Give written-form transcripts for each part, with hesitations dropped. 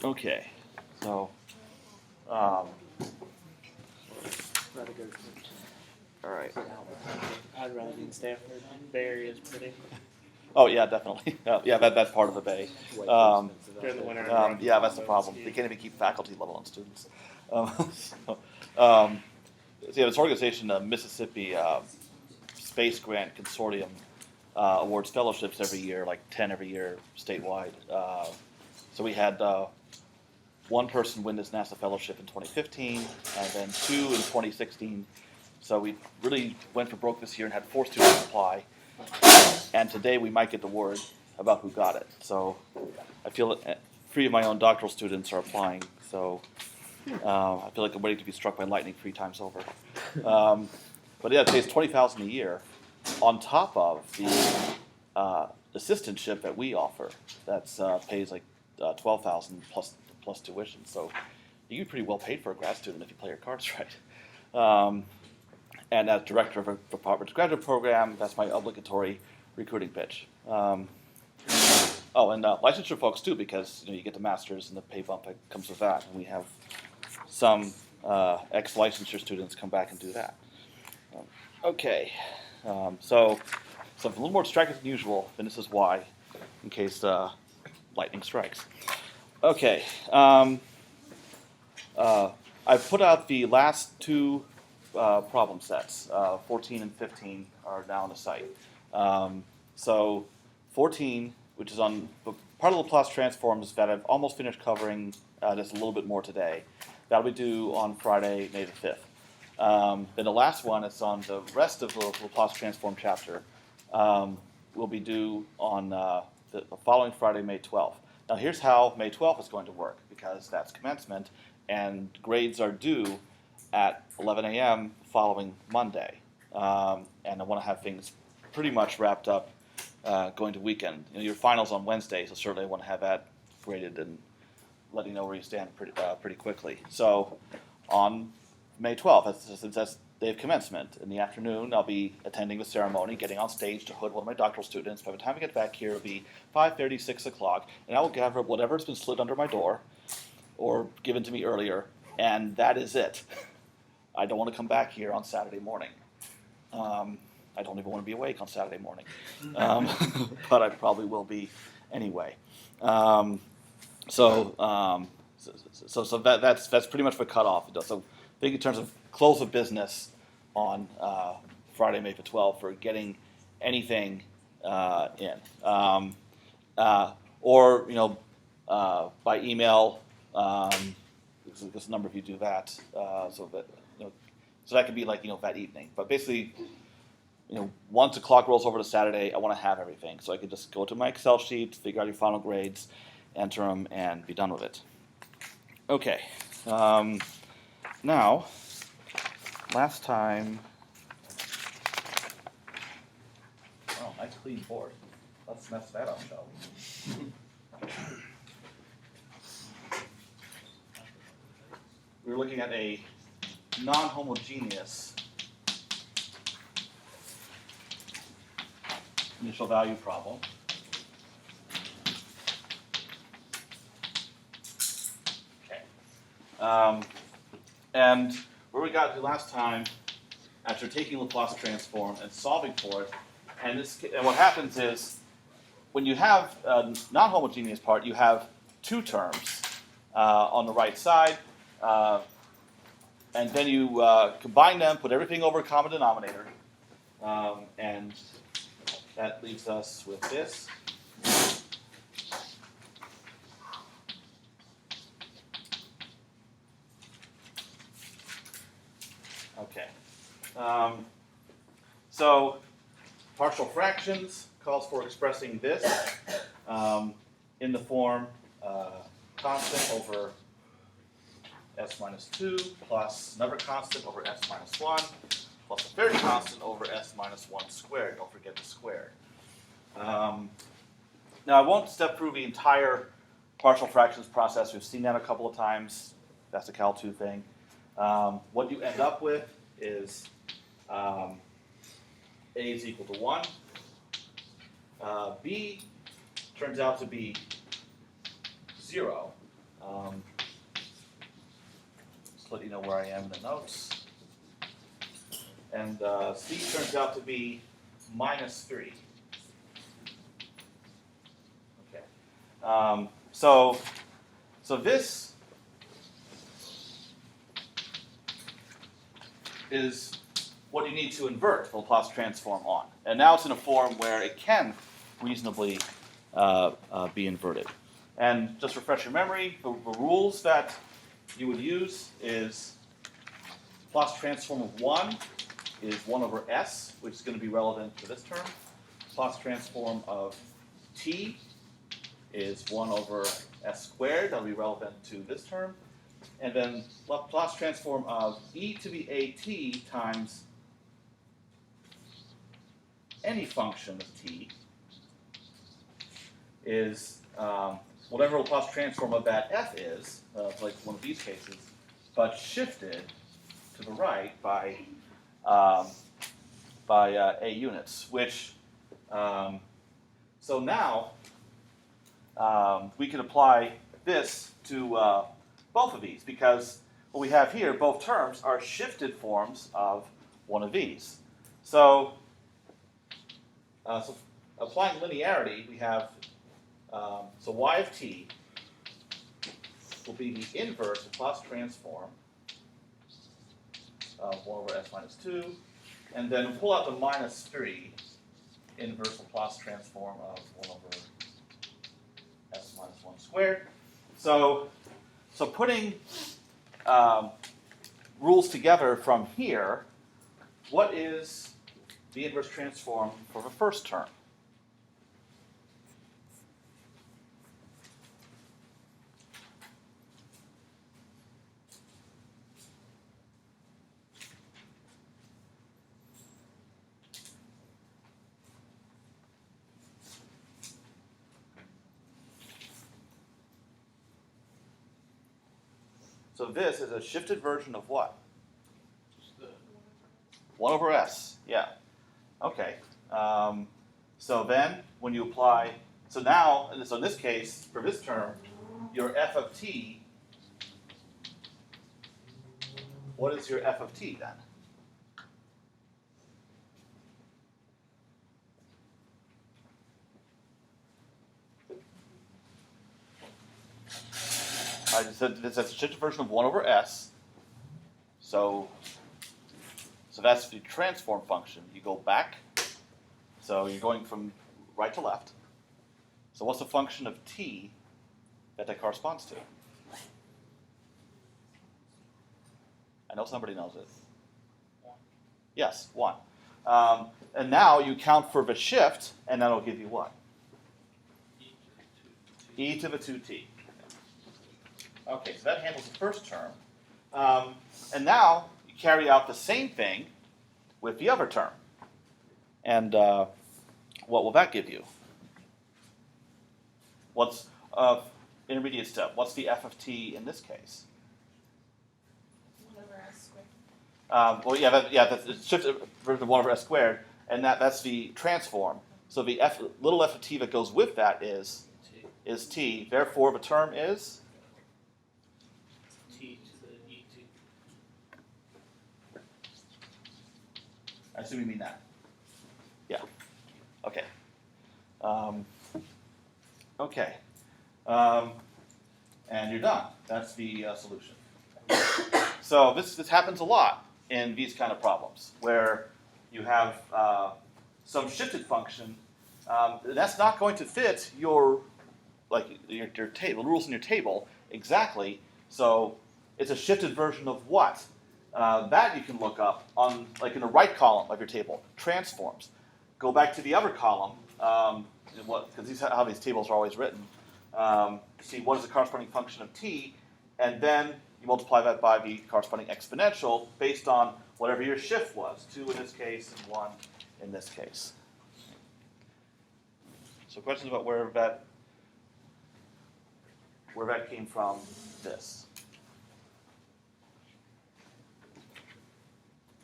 Okay, so, all right. I'd rather be in Stanford. Bay Area is pretty. Oh yeah, definitely. Yeah, that's part of the Bay. During the winter. Yeah, that's the problem. They can't even keep faculty, let alone students. So, so yeah, this organization, the Mississippi Space Grant Consortium, awards fellowships every year, like 10 every year statewide. So we had one person win this NASA fellowship in 2015, and then 2 in 2016. So we really went for broke this year and had 4 students apply. And today we might get the word about who got it. So I feel that 3 of my own doctoral students are applying. So I feel like I'm waiting to be struck by lightning 3 times over. But yeah, it pays $20,000 a year on top of the assistantship that we offer. That's pays like $12,000 plus tuition. So you get pretty well paid for a grad student if you play your cards right. And as director of a department's graduate program, that's my obligatory recruiting pitch. And licensure folks too, because you get the master's and the pay bump that comes with that. And we have some ex-licensure students come back and do that. So a little more distracted than usual, and this is why, in case lightning strikes. Okay, I've put out the last 2 problem sets. 14 and 15 are now on the site. So 14, which is on part of the Laplace transforms that I've almost finished covering, just a little bit more today. That'll be due on Friday, May the 5th. Then the last one is on the rest of the Laplace transform chapter. Will be due on the following Friday, May 12th. Now here's how May 12th is going to work, because that's commencement, and grades are due at 11 a.m. following Monday. And I want to have things pretty much wrapped up going to weekend. Your final's on Wednesday, so certainly I want to have that graded and let you know where you stand pretty quickly. So on May 12th, since that's day of commencement, in the afternoon I'll be attending the ceremony, getting on stage to hood one of my doctoral students. By the time I get back here, it'll be 5:30, 6 o'clock, and I will gather up whatever's been slid under my door or given to me earlier, and that is it. I don't want to come back here on Saturday morning. I don't even want to be awake on Saturday morning, but I probably will be anyway. So that's pretty much the cutoff. So I think in terms of close of business on Friday, May the 12th, for getting anything in, or by email. Because a number of you do that, so that could be like that evening. But basically, once the clock rolls over to Saturday, I want to have everything, so I can just go to my Excel sheet, figure out your final grades, enter them, and be done with it. Okay. Now, last time. Oh, nice clean board. Let's mess that up, shall we? We were looking at a non-homogeneous initial value problem. Okay. And where we got to last time, after taking Laplace transform and solving for it, and what happens is, when you have a non-homogeneous part, you have 2 terms on the right side. And then you combine them, put everything over a common denominator, and that leaves us with this. Okay. So partial fractions calls for expressing this in the form constant over s minus 2 plus another constant over s minus 1 plus a third constant over s minus 1 squared. Don't forget the squared. Now I won't step through the entire partial fractions process. We've seen that a couple of times. That's the Cal 2 thing. What you end up with is a is equal to 1. B turns out to be 0. Just let you know where I am in the notes. And C turns out to be -3. Okay. So this is what you need to invert the Laplace transform on. And now it's in a form where it can reasonably be inverted. And just refresh your memory, the rules that you would use is Laplace transform of 1 is 1 over s, which is going to be relevant to this term. Laplace transform of t is 1 over s squared, that'll be relevant to this term. And then Laplace transform of e to the at times any function of t is whatever Laplace transform of that f is, like one of these cases, but shifted to the right by a units, which, so now we can apply this to both of these, because what we have here, both terms, are shifted forms of one of these. So applying linearity, we have, so y of t will be the inverse Laplace transform of 1 over s minus 2, and then pull out the -3, inverse Laplace transform of 1 over s minus 1 squared. So putting rules together from here, what is the inverse transform for the first term? So this is a shifted version of what? 1 over s, yeah. Okay. So then, when you apply, so now, so in this case, for this term, your f of t, what is your f of t then? I just said this is a shifted version of 1 over s. So that's the transform function. You go back. So you're going from right to left. So what's the function of t that corresponds to? I know somebody knows it. 1. Yes, 1. And now you count for the shift, and that'll give you what? E to the 2t. Okay, so that handles the first term. And now you carry out the same thing with the other term. And what will that give you? What's intermediate step? What's the f of t in this case? 1 over s squared. Well, that's it's shifted version of 1 over s squared, and that's the transform. So the little f of t that goes with that is t. Therefore, the term is T to the et. I assume you mean that. Yeah. Okay. Okay. And you're done. That's the solution. So this happens a lot in these kind of problems where you have some shifted function. That's not going to fit your table, the rules in your table exactly. So it's a shifted version of what? That you can look up on, like in the right column of your table, transforms. Go back to the other column, because these how these tables are always written. See what is the corresponding function of t, and then you multiply that by the corresponding exponential based on whatever your shift was, 2 in this case and 1 in this case. So questions about where that came from, this.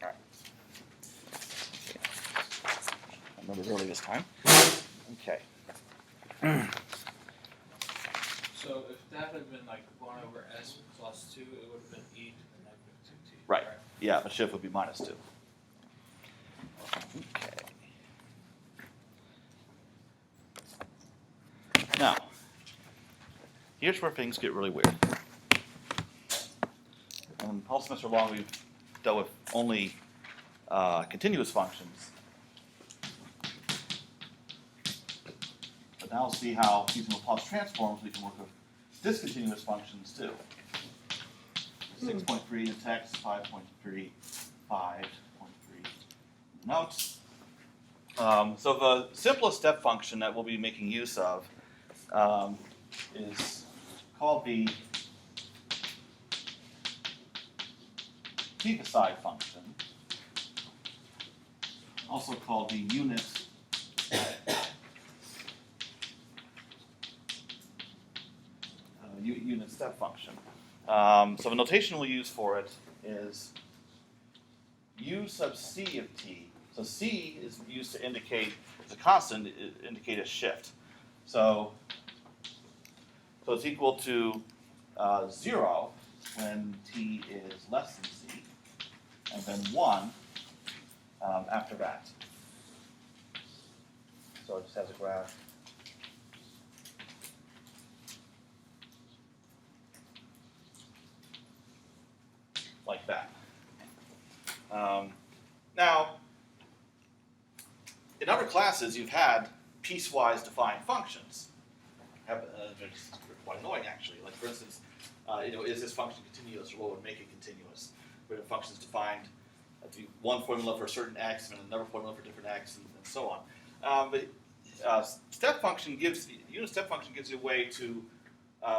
All right. I remember early this time. Okay. So if that would have been like 1 over s plus 2, it would have been e to the negative 2t. Right. Yeah, but shift would be minus 2. Okay. Now, here's where things get really weird. All semester long, we've dealt with only continuous functions. But now we'll see how, using Laplace transforms, we can work with discontinuous functions too. 6.3 in the text, 5.3, 5.3 notes. So the simplest step function that we'll be making use of is called the Piecewise function, also called the unit unit step function. So the notation we'll use for it is u sub c of t. So c is used to indicate, as a constant, indicate a shift. So it's equal to 0 when t is less than c, and then 1 after that. So it just has a graph like that. Now, in other classes, you've had piecewise defined functions. They're quite annoying, actually. Like, for instance, is this function continuous, or what would make it continuous? We have functions defined, one formula for a certain x and another formula for different x, and so on. But step function gives unit step function gives you a way to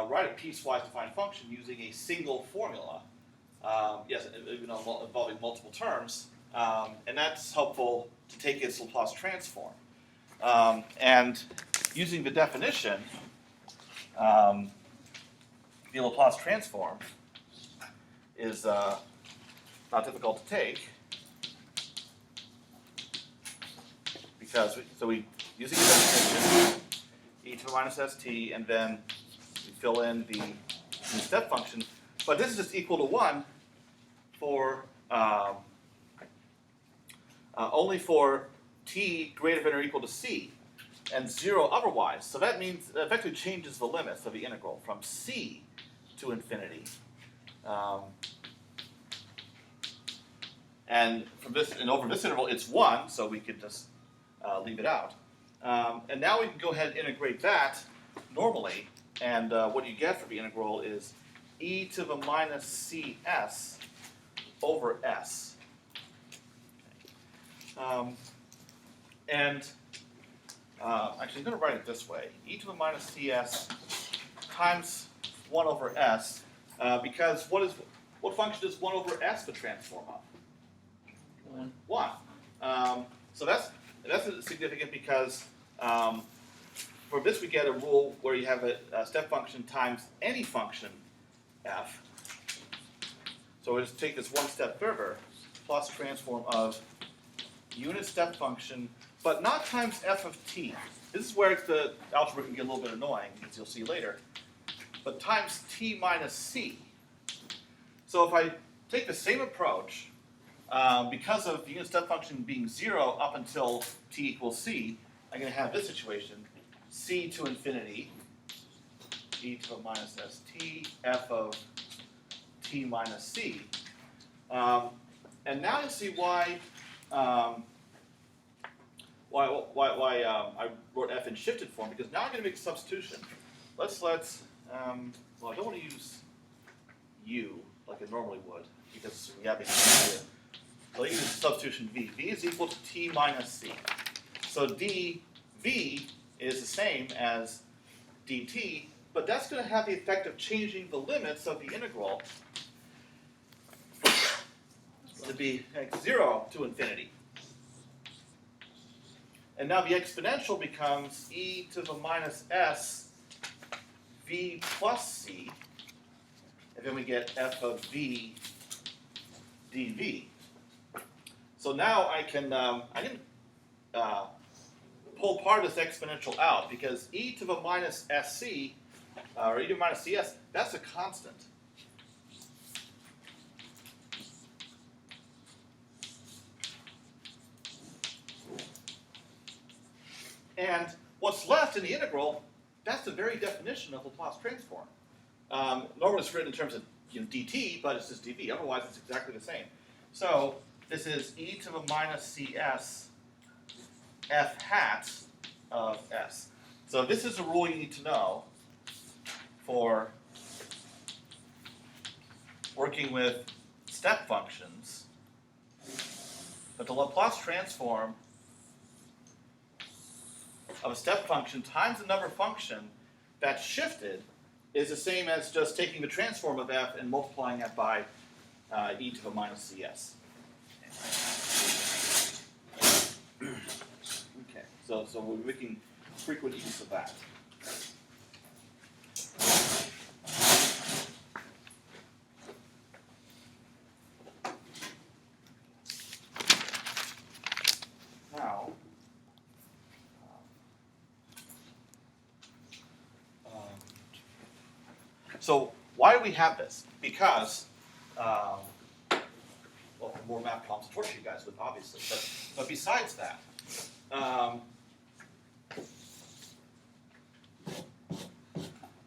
write a piecewise defined function using a single formula. Yes, involving multiple terms, and that's helpful to take its Laplace transform. And using the definition, the Laplace transform is not difficult to take because using the definition, e to the minus st, and then we fill in the step function. But this is just equal to 1 for only for t greater than or equal to c, and 0 otherwise. So that means it effectively changes the limits of the integral from c to infinity. And from this and over this interval, it's 1, so we could just leave it out. And now we can go ahead and integrate that normally, and what you get for the integral is e to the minus cs over s. Actually, I'm going to write it this way. E to the minus cs times 1 over s, because what function is 1 over s the transform of? 1. So that's significant because for this we get a rule where you have a step function times any function f. So we'll just take this one step further, plus transform of unit step function, but not times f of t. This is where the algebra can get a little bit annoying, as you'll see later. But times t minus c. So if I take the same approach, because of the unit step function being 0 up until t equals c, I'm going to have this situation, c to infinity, e to the minus st, f of t minus c. And now you'll see why I wrote f in shifted form, because now I'm going to make a substitution. Let's well, I don't want to use u like I normally would, because we have it here. So I use substitution v. V is equal to t minus c. So dv is the same as dt, but that's going to have the effect of changing the limits of the integral to be 0 to infinity. And now the exponential becomes e to the minus s v plus c, and then we get f of v dv. So now I can pull part of this exponential out, because e to the minus sc or e to the minus cs, that's a constant. And what's left in the integral, that's the very definition of Laplace transform. Normally it's written in terms of dt, but it's just dv. Otherwise, it's exactly the same. So this is e to the minus cs f hat of s. So this is a rule you need to know for working with step functions. But the Laplace transform of a step function times the number function that's shifted is the same as just taking the transform of f and multiplying that by e to the minus cs. Okay, so we're making frequent use of that. Now, so why do we have this? Because, well, for more math problems to torture you guys with, obviously. But besides that,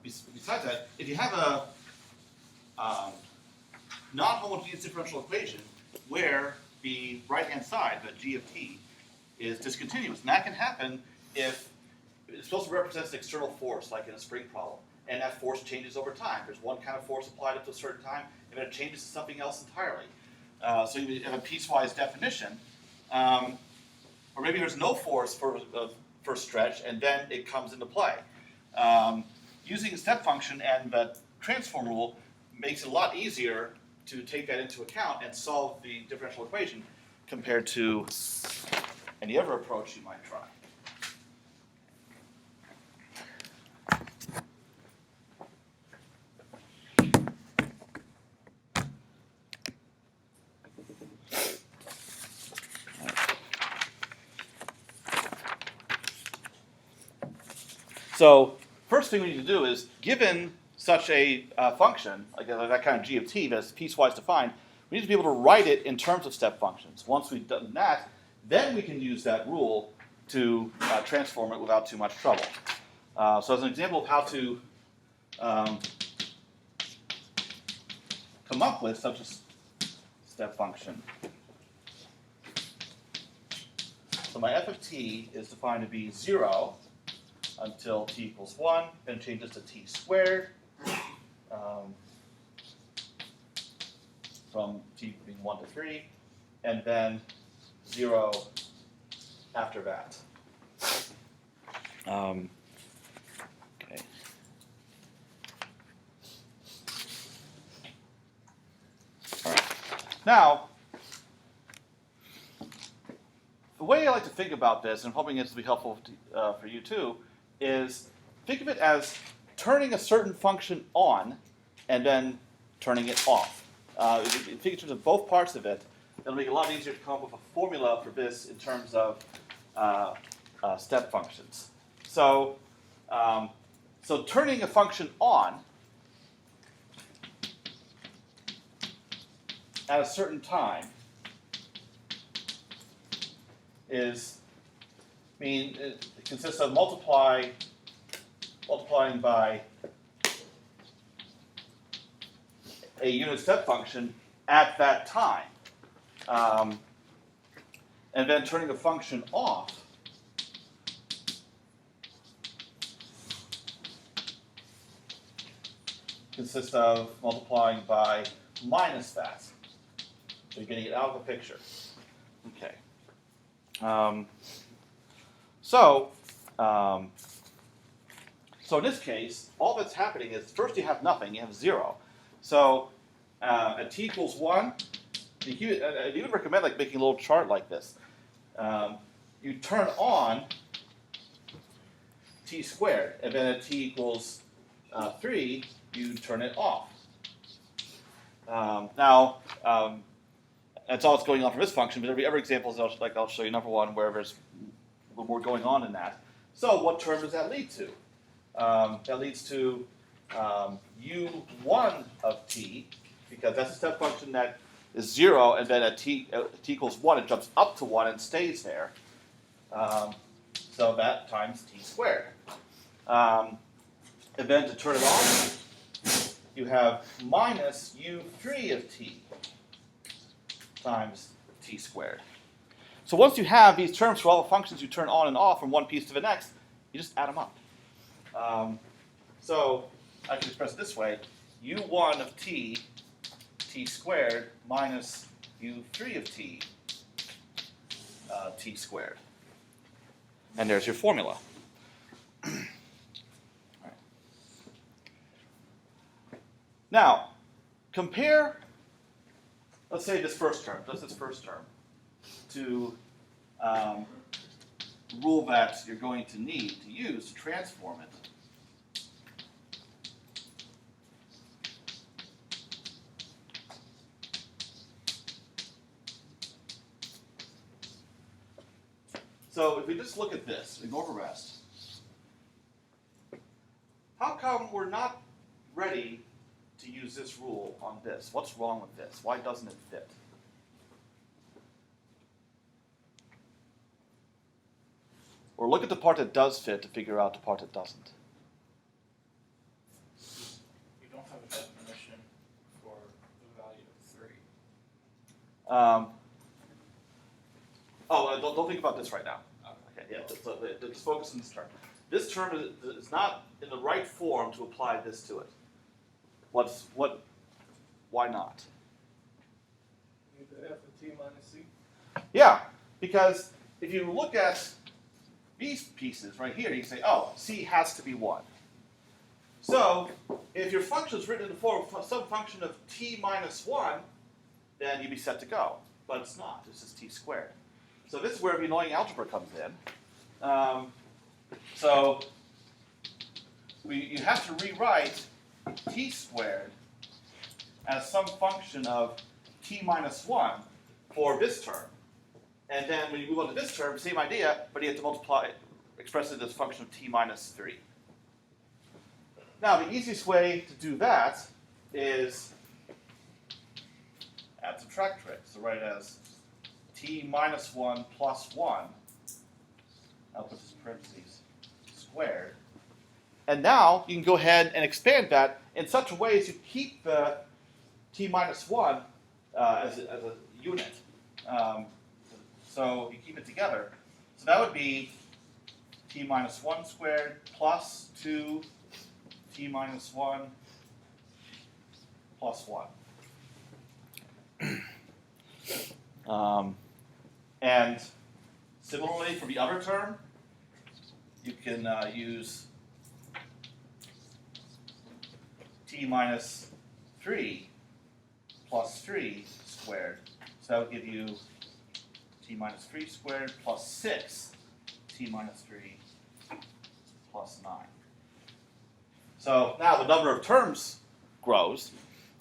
besides that, if you have a non-homogeneous differential equation where the right-hand side, the g of t, is discontinuous, and that can happen if it's supposed to represent an external force, like in a spring problem, and that force changes over time. There's one kind of force applied up to a certain time, and then it changes to something else entirely. So you have a piecewise definition, or maybe there's no force for stretch, and then it comes into play. Using a step function and the transform rule makes it a lot easier to take that into account and solve the differential equation compared to any other approach you might try. So first thing we need to do is, given such a function, like that kind of g of t that's piecewise defined, we need to be able to write it in terms of step functions. Once we've done that, then we can use that rule to transform it without too much trouble. So as an example of how to come up with such a step function. So my f of t is defined to be 0 until t equals 1, then changes to t squared from t being 1 to 3, and then 0 after that. Okay. All right. Now, the way I like to think about this, and I'm hoping this will be helpful for you too, is think of it as turning a certain function on and then turning it off. If you think in terms of both parts of it, it'll make it a lot easier to come up with a formula for this in terms of step functions. So, so turning a function on at a certain time it consists of multiplying by a unit step function at that time. And then turning the function off consists of multiplying by minus that. So you're getting it out of the picture. Okay. So in this case, all that's happening is first you have nothing, you have 0. So at t equals 1, I would recommend like making a little chart like this. You turn on t squared, and then at t equals 3, you turn it off. Now, that's all that's going on for this function, but every example is I'll show you number 1 where there's a little more going on in that. So what term does that lead to? That leads to u1 of t, because that's a step function that is 0, and then at t equals 1, it jumps up to 1 and stays there. So that times t squared. And then to turn it off, you have minus u3 of t times t squared. So once you have these terms for all the functions you turn on and off from one piece to the next, you just add them up. So I can express it this way: u1 of t, t squared, minus u3 of t, t squared. And there's your formula. Now, compare, let's say this first term, to the rule that you're going to need to use to transform it. So if we just look at this, ignore the rest, how come we're not ready to use this rule on this? What's wrong with this? Why doesn't it fit? Or look at the part that does fit to figure out the part that doesn't. You don't have a definition for the value of 3. Don't think about this right now. Okay, yeah, let's focus on this term. This term is not in the right form to apply this to it. Why not? Need the f of t minus c. Yeah, because if you look at these pieces right here, you can say, oh, c has to be 1. So if your function is written in the form of some function of t minus 1, then you'd be set to go. But it's not. It's just t squared. So this is where the annoying algebra comes in. You have to rewrite t squared as some function of t minus 1 for this term. And then when you move on to this term, same idea, but you have to multiply, express it as a function of t minus 3. Now, the easiest way to do that is add subtract trig. So write it as t minus 1 plus 1, I'll put this in parentheses, squared. And now you can go ahead and expand that in such a way as you keep the t minus 1 as a unit. So you keep it together. So that would be t minus 1 squared plus 2 t minus 1 plus 1. And similarly for the other term, you can use t minus 3 plus 3 squared. So that would give you t minus 3 squared plus 6 t minus 3 plus 9. So now the number of terms grows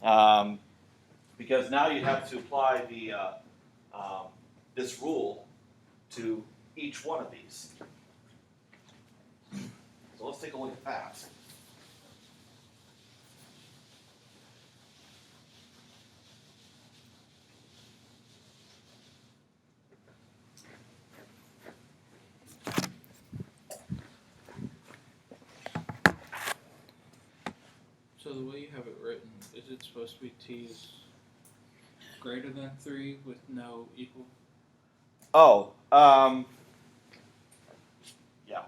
because now you have to apply the this rule to each one of these. So let's take a look at that. So the way you have it written, is it supposed to be t is greater than 3 with no equal? Oh, yeah.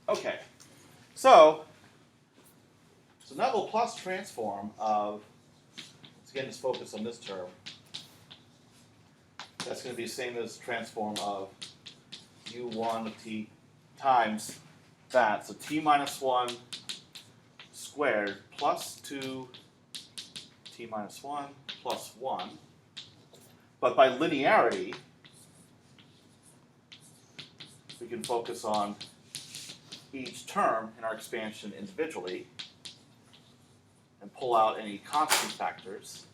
Okay, so now the Laplace transform of, let's again just focus on this term. That's going to be the same as transform of u1 of t times that. So t minus 1 squared plus 2 t minus 1 plus 1. But by linearity, we can focus on each term in our expansion individually and pull out any constant factors.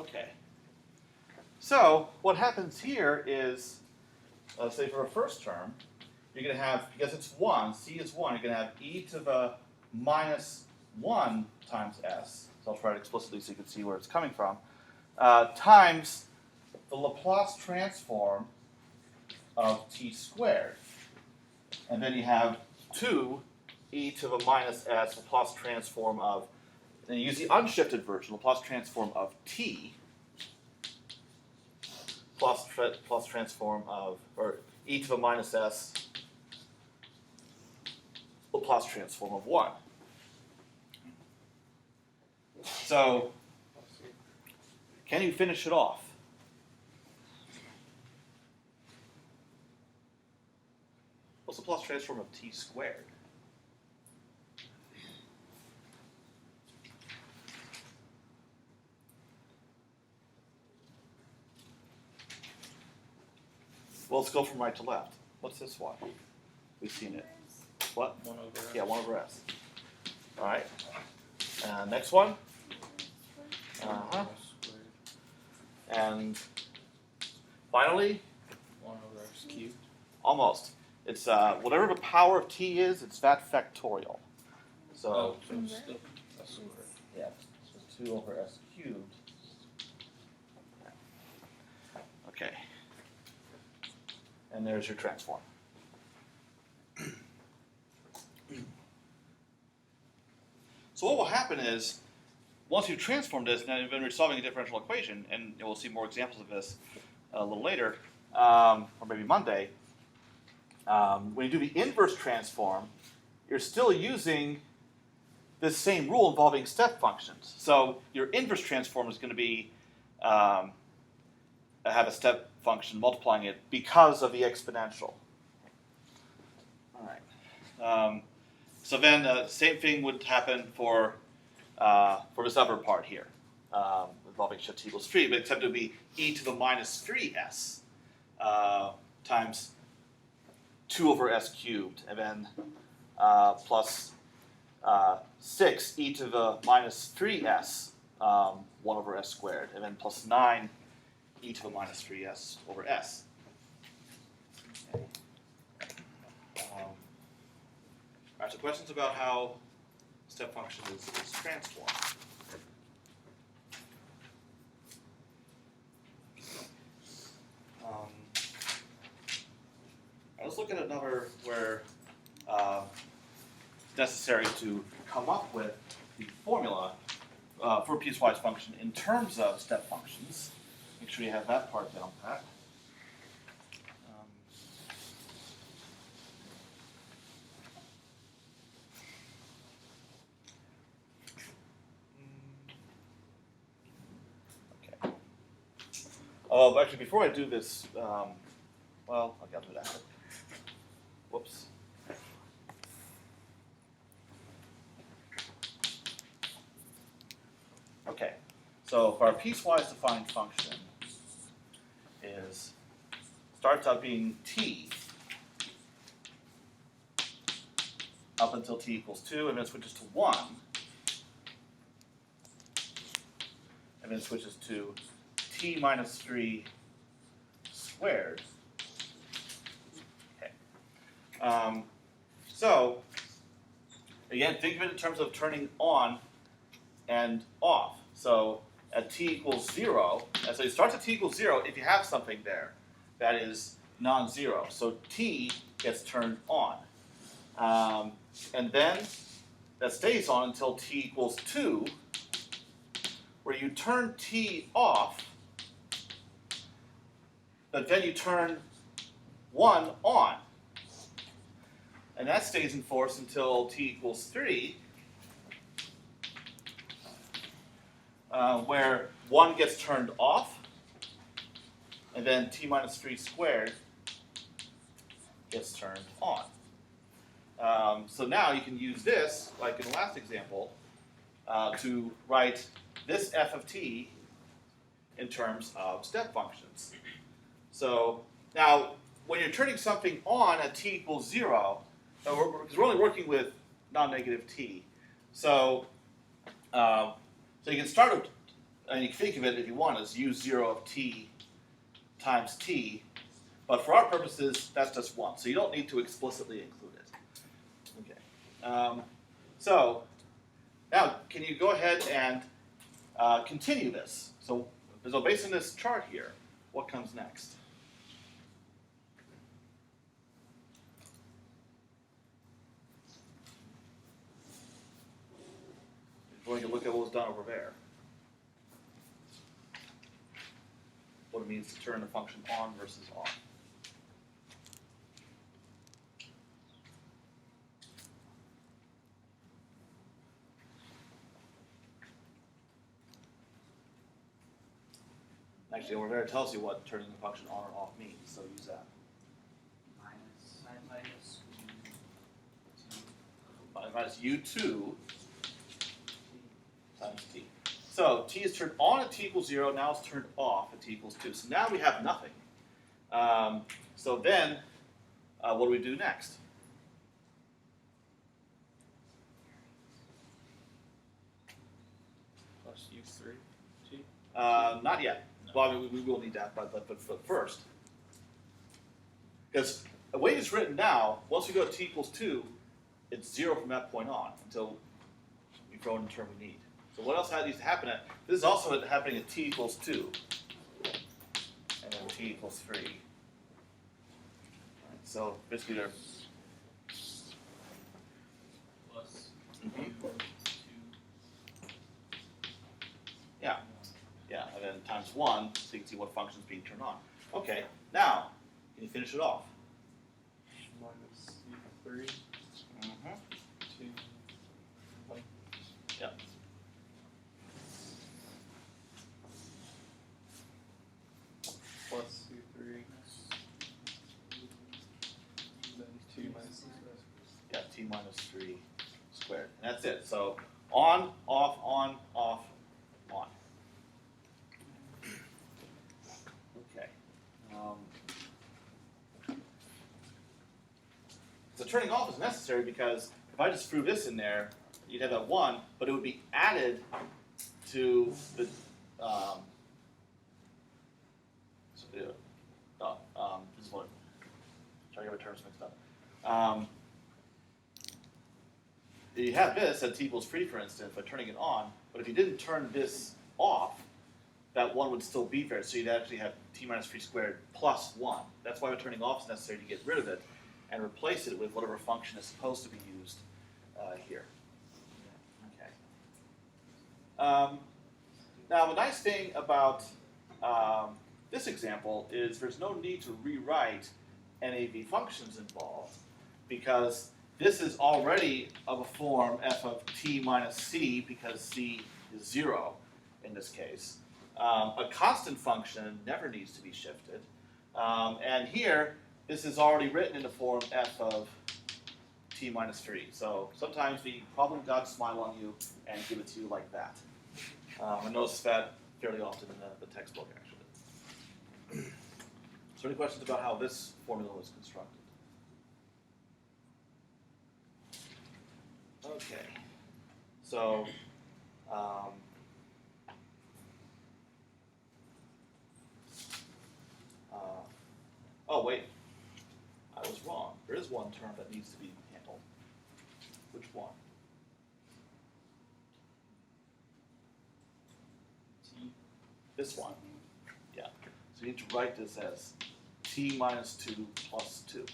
Okay. So what happens here is, let's say for a first term, you're going to have, because it's 1, c is 1, you're going to have e to the minus 1 times s. So I'll try it explicitly so you can see where it's coming from. Times the Laplace transform of t squared. And then you have 2 e to the minus s Laplace transform of, and you use the unshifted version, Laplace transform of t plus transform of, or e to the minus s Laplace transform of 1. So, can you finish it off? What's the Laplace transform of t squared? Well, let's go from right to left. What's this one? We've seen it. What? 1 over s. Yeah, 1 over s. All right. Next one. 1 Uh-huh. over s squared. And finally, 1 over s cubed. almost. It's whatever the power of t is, it's that factorial. So, Oh, so it's still s squared. yeah, so 2 over s cubed. Okay. And there's your transform. So what will happen is, once you've transformed this, now when we're solving a differential equation, and we'll see more examples of this a little later, or maybe Monday, when you do the inverse transform, you're still using this same rule involving step functions. So your inverse transform is going to be have a step function multiplying it because of the exponential. All right. So then same thing would happen for this other part here, involving shift t equals 3, but except it would be e to the minus 3s times 2 over s cubed, and then plus 6 e to the minus 3s 1 over s squared, and then plus 9 e to the minus 3s over s. Okay. All right, so questions about how step function is transformed. Let's look at another where it's necessary to come up with the formula for a piecewise function in terms of step functions. Make sure you have that part down pat. Okay. Oh, actually, before I do this, well, I'll do that. Whoops. Okay, so for our piecewise defined function is starts out being t up until t equals 2, and then switches to 1, and then switches to t minus 3 squared. So, again, think of it in terms of turning on and off. So, at t equals 0, and so it starts at t equals 0 if you have something there that is non-zero. So, t gets turned on. And then that stays on until t equals 2, where you turn t off, but then you turn 1 on. And that stays in force until t equals 3, where 1 gets turned off, and then t minus 3 squared gets turned on. So now you can use this, like in the last example, to write this f of t in terms of step functions. So now, when you're turning something on at t equals 0, because we're only working with non-negative t, so you can start and you can think of it if you want as u0 of t times t, but for our purposes, that's just 1. So you don't need to explicitly include it. Okay. So now, can you go ahead and continue this? So based on this chart here, what comes next? We're going to look at what was done over there. What it means to turn the function on versus off. Actually, over there it tells you what turning the function on or off means, so use that. Minus u2 times t. So t is turned on at t equals 0, now it's turned off at t equals 2. So now we have nothing. So then, what do we do next? Plus u3 t. Not yet. Well, I mean, we will need that, but first. Because the way it's written now, once we go to t equals 2, it's 0 from that point on until we throw in the term we need. So what else needs to happen at? This is also happening at t equals 2. And then t equals 3. Right, so basically they're... Plus Mhm. u2. Yeah, and then times 1, so you can see what function's being turned on. Okay, now, can you finish it off? Minus C3 Mm-hmm. to 1. Yep. Plus C3. Then T minus C squared. Yeah, t minus 3 squared. And that's it. So on, off, on, off, on. Okay. So turning off is necessary because if I just threw this in there, you'd have that 1, but it would be added to the this is what trying to get my terms mixed up. You have this at t equals 3, for instance, by turning it on, but if you didn't turn this off, that 1 would still be there, so you'd actually have t minus 3 squared plus 1. That's why turning off is necessary to get rid of it and replace it with whatever function is supposed to be used here. Okay. Now, the nice thing about this example is there's no need to rewrite NAV functions involved because this is already of a form f of t minus c because c is 0 in this case. A constant function never needs to be shifted. And here, this is already written in the form f of t minus 3. So sometimes the problem gods smile on you and give it to you like that. I notice that fairly often in the textbook, actually. So any questions about how this formula was constructed? Okay. So, oh wait, I was wrong. There is one term that needs to be handled. Which one? T. This one. Yeah. So you need to write this as t minus 2 plus 2.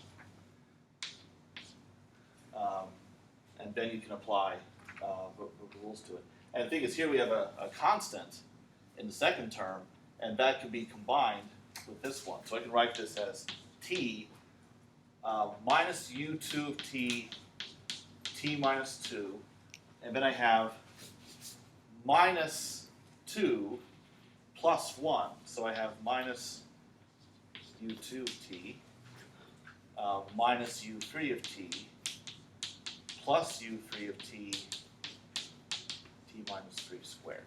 And then you can apply the rules to it. And the thing is, here we have a constant in the second term, and that can be combined with this one. So I can write this as t minus u2 of t, t minus 2, and then I have minus 2 plus 1. So I have minus u2 of t, minus u3 of t, plus u3 of t, t minus 3 squared.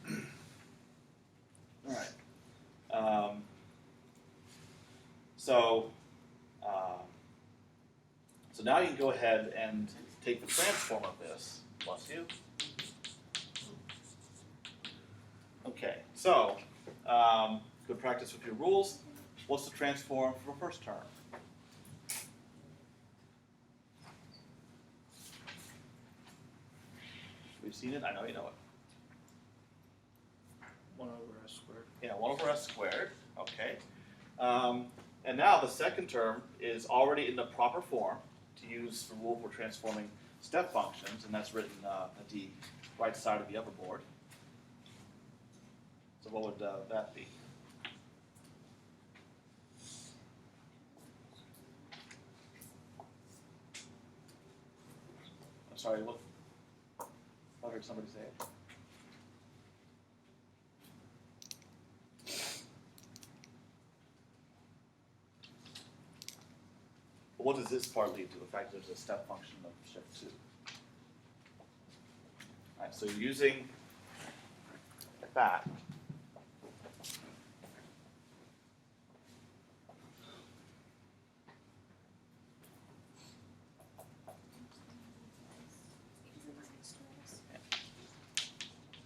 Okay. All right. So now you can go ahead and take the transform of this, plus u, Okay, so good practice with your rules. What's the transform for first term? We've seen it. I know you know it. 1 over s squared. Yeah, 1 over s squared. Okay. And now the second term is already in the proper form to use the rule for transforming step functions, and that's written at the right side of the upper board. So what would that be? I'm sorry, what? I heard somebody say it. But what does this part lead to? The fact that there's a step function of shift 2. All right, so you're using that.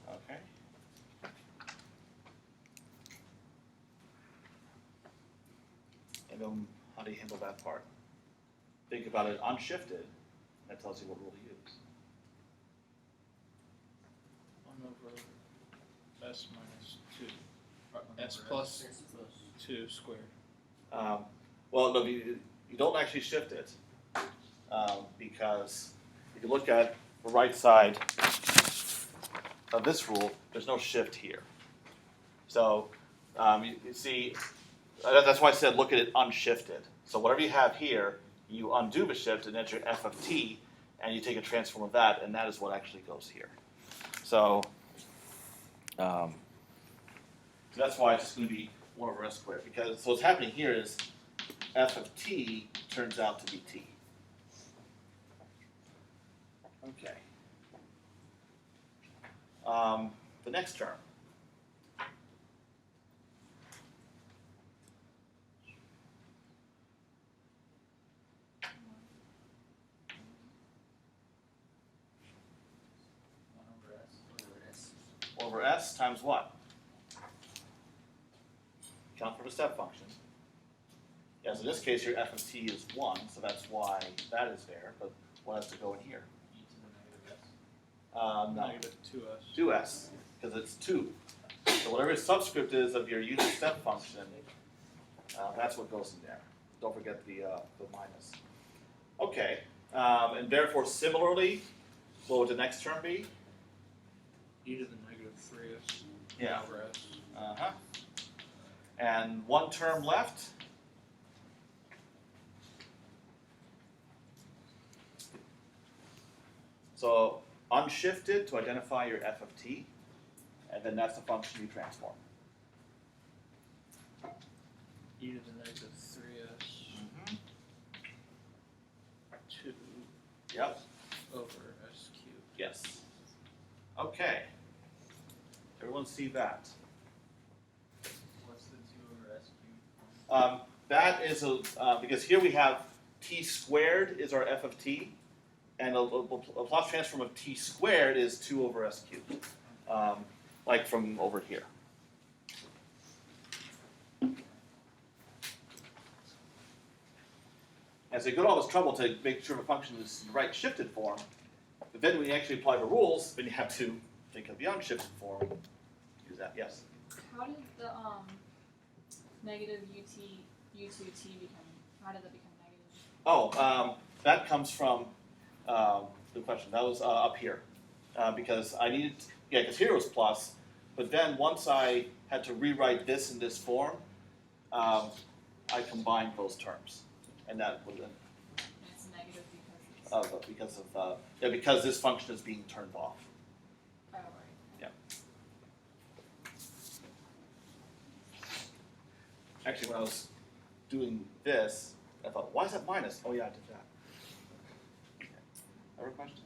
Okay. And then how do you handle that part? Think about it unshifted. That tells you what rule to use. 1 over s minus 2. S plus 2 squared. Well, no, you don't actually shift it because if you look at the right side of this rule, there's no shift here. So you see, that's why I said look at it unshifted. So whatever you have here, you undo the shift and enter f of t, and you take a transform of that, and that is what actually goes here. So that's why it's just going to be 1 over s squared. Because so what's happening here is f of t turns out to be t. Okay. The next term. Over s times what? Count for the step function. Yes, in this case, your f of t is 1, so that's why that is there. But what has to go in here? E to the negative s. No. Negative 2s. 2s, because it's 2. So whatever the subscript is of your unit step function, that's what goes in there. Don't forget the minus. Okay, and therefore similarly, what would the next term be? E to the negative 3s. Yeah. Over s. Uh-huh. And one term left. So unshifted to identify your f of t, and then that's the function you transform. E to the negative 3s. 2 Yep. over s cubed. Yes. Okay. Everyone see that? What's the 2 over s cubed? That is because here we have t squared is our f of t, and a Laplace transform of t squared is 2 over s cubed, like from over here. And so you go to all this trouble to make sure the function is in the right shifted form, but then when you actually apply the rules, then you have to think of the unshifted form. Use that, yes? How did the negative u2t become? How did that become negative? Oh, that comes from the question. That was up here because I needed, because here was plus, but then once I had to rewrite this in this form, I combined those terms, and that would then And it's negative because it's because this function is being turned off. oh right. Yeah. Actually, when I was doing this, I thought, why is that minus? Oh yeah, I did that. Okay. Other questions?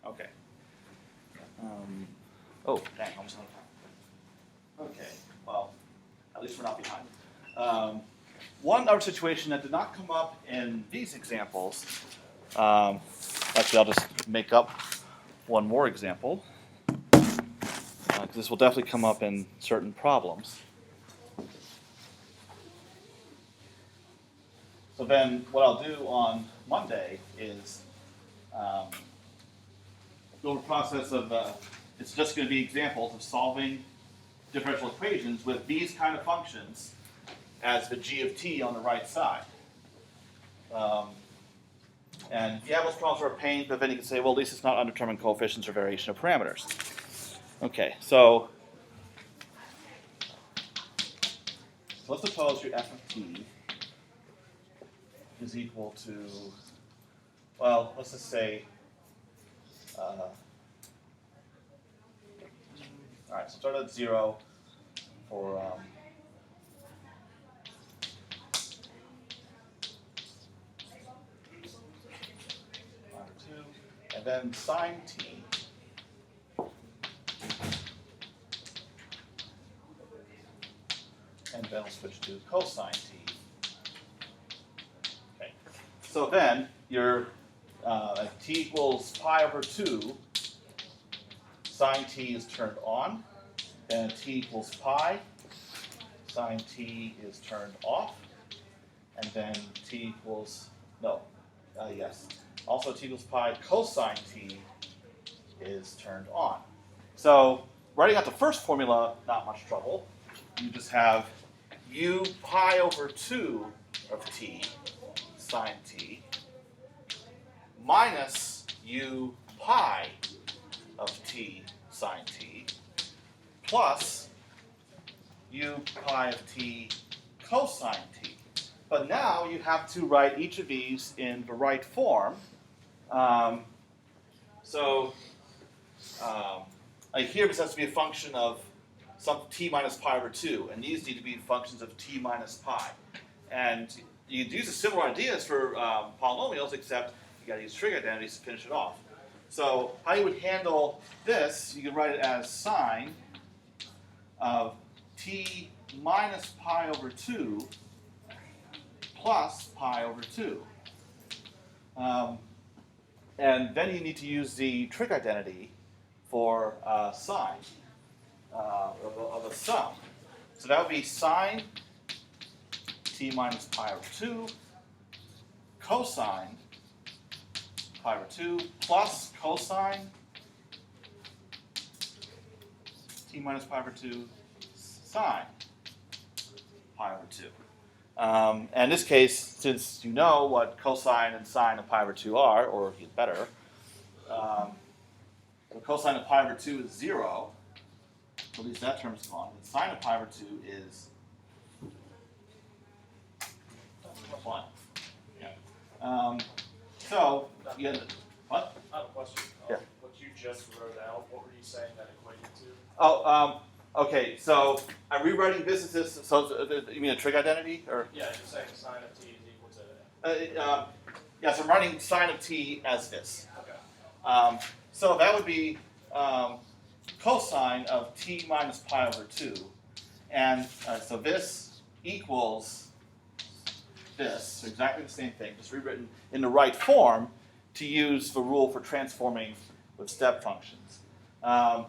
Okay. Oh, dang, almost out of time. Okay, well, at least we're not behind. One other situation that did not come up in these examples, actually I'll just make up one more example, because this will definitely come up in certain problems. So then what I'll do on Monday is go through the process of, it's just going to be examples of solving differential equations with these kind of functions as the g of t on the right side. And yeah, those problems are a pain, but then you can say, well, at least it's not undetermined coefficients or variation of parameters. Okay, so let's suppose your f of t is equal to, well, let's just say, all right, so start at 0 for and then sine t and then we'll switch to cosine t. Okay, so then your at t equals pi over 2, sine t is turned on, and t equals pi, sine t is turned off, and then t equals, yes. Also t equals pi, cosine t is turned on. So writing out the first formula, not much trouble. You just have u pi over 2 of t, sine t, minus u pi of t, sine t, plus u pi of t, cosine t. But now you have to write each of these in the right form. Like here, this has to be a function of some t minus pi over 2, and these need to be functions of t minus pi. And you use the similar ideas for polynomials, except you got to use trig identities to finish it off. So how you would handle this, you could write it as sine of t minus pi over 2 plus pi over 2. And then you need to use the trig identity for sine of a sum. So that would be sine t minus pi over 2 cosine pi over 2 plus cosine t minus pi over 2 sine pi over 2. And in this case, since you know what cosine and sine of pi over 2 are, or better, the cosine of pi over 2 is 0, so at least that term's gone. And sine of pi over 2 is 1. Yeah. So, you had what? I have a question. Yeah. What you just wrote out, what were you saying that equated to? Oh, okay, so I'm rewriting this as this, so you mean a trig identity? Or? Yeah, you're saying sine of t is equal to... Yeah, so I'm writing sine of t as this. Okay. So that would be cosine of t minus pi over 2. And so this equals this, so exactly the same thing, just rewritten in the right form to use the rule for transforming with step functions. And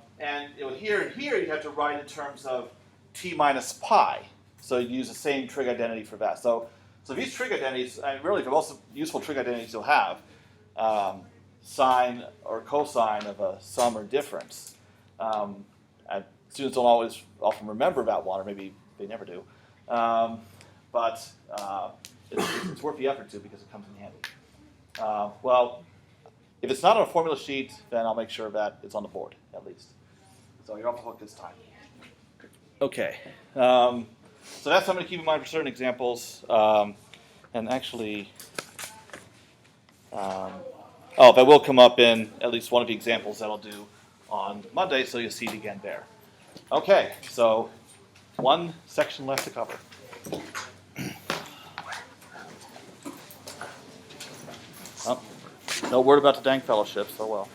here and here you have to write in terms of t minus pi. So you use the same trig identity for that. So these trig identities, really the most useful trig identities you'll have, sine or cosine of a sum or difference. And students don't always often remember that one, or maybe they never do. But it's worth the effort to because it comes in handy. Well, if it's not on a formula sheet, then I'll make sure that it's on the board, at least. So you're off the hook this time. Okay. So that's something to keep in mind for certain examples. And actually, that will come up in at least one of the examples that I'll do on Monday, so you'll see it again there. Okay, so one section left to cover. Oh, no word about the Dank Fellowship, so well.